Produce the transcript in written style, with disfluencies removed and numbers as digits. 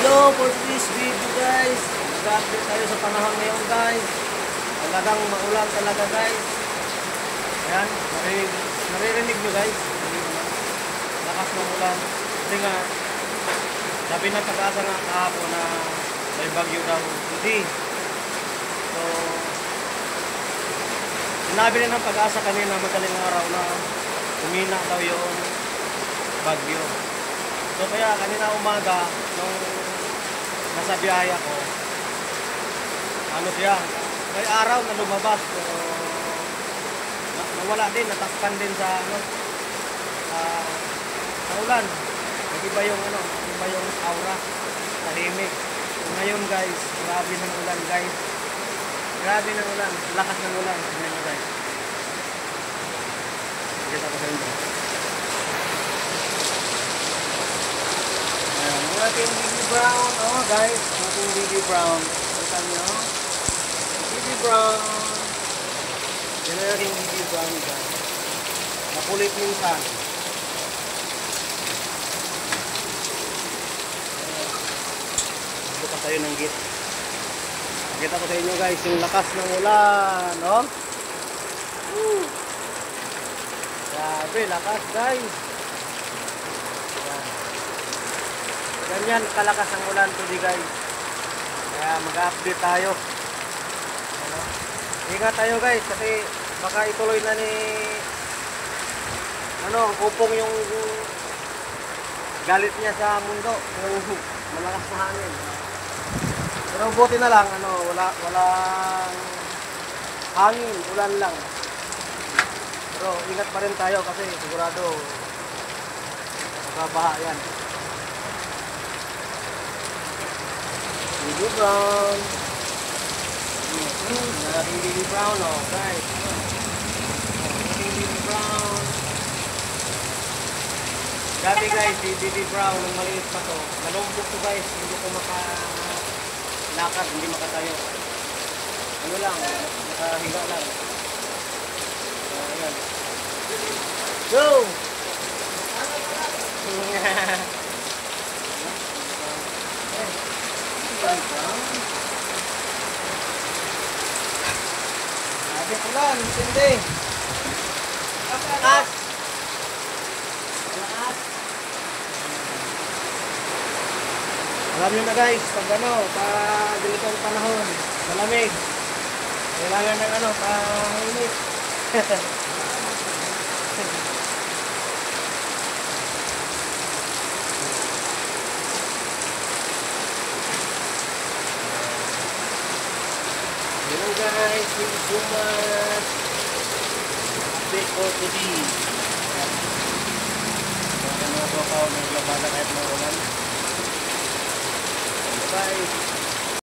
Hello for this video guys. Mag-update tayo sa panahon ngayon guys. Talagang maulan talaga guys. Ayan, naririnig nyo guys. Lakas ng ulan. Kasi nga, sabi ng pag-asa nga kahapon na may bagyo daw. Hindi. So, sinabi rin ng pag-asa kanina madaling araw na umina daw yung bagyo. So kaya kanina umaga nung nasa biyahe ako, ano siya, may araw na lumabas, pero nawala din, natakpan din sa ano, sa ulan. Nag-iba yung ano, nag-iba yung aura, tahimik. So ngayon guys, grabe ng ulan guys. Grabe ng ulan, lakas ng ulan. Tingnan nyo guys. Kita ko sa inyo. Ang ating baby brown, oh guys, ang ating baby brown. Kita nyo, baby brown. Yan ang ating baby brown guys. Makulit minsan. Bukas tayo ng gate. Pakita ko sa inyo guys, yung lakas ng ulan, no? Grabe, lakas guys. Ganyan kalakas ang ulan today guys. Kaya mag-update tayo. Ano? Ingat tayo guys kasi baka ituloy na ni ano, upong yung galit niya sa mundo. Yung malakas na hangin. Pero buti na lang ano, walang hangin, ulan lang. Pero ingat pa rin tayo kasi sigurado magbabaha yan. Baby brown. Narating baby brown, oh guys. Narating baby brown. Dati guys, si baby brown, nung maliit pa to, nalumpok to guys, hindi ko makalakad, hindi makatayo. Ano lang, nakahiga lang. Ayan. Go! Sabi ko lang, hindi. Lakas. Lakas. Alam nyo na guys, pag ano, pag ganitong panahon, malamig. Kailangan ng ano, pahinit. Hello guys, thank you so much. Update for today. Kaya mga tropa, naglabada kahit mga ulan. Bye.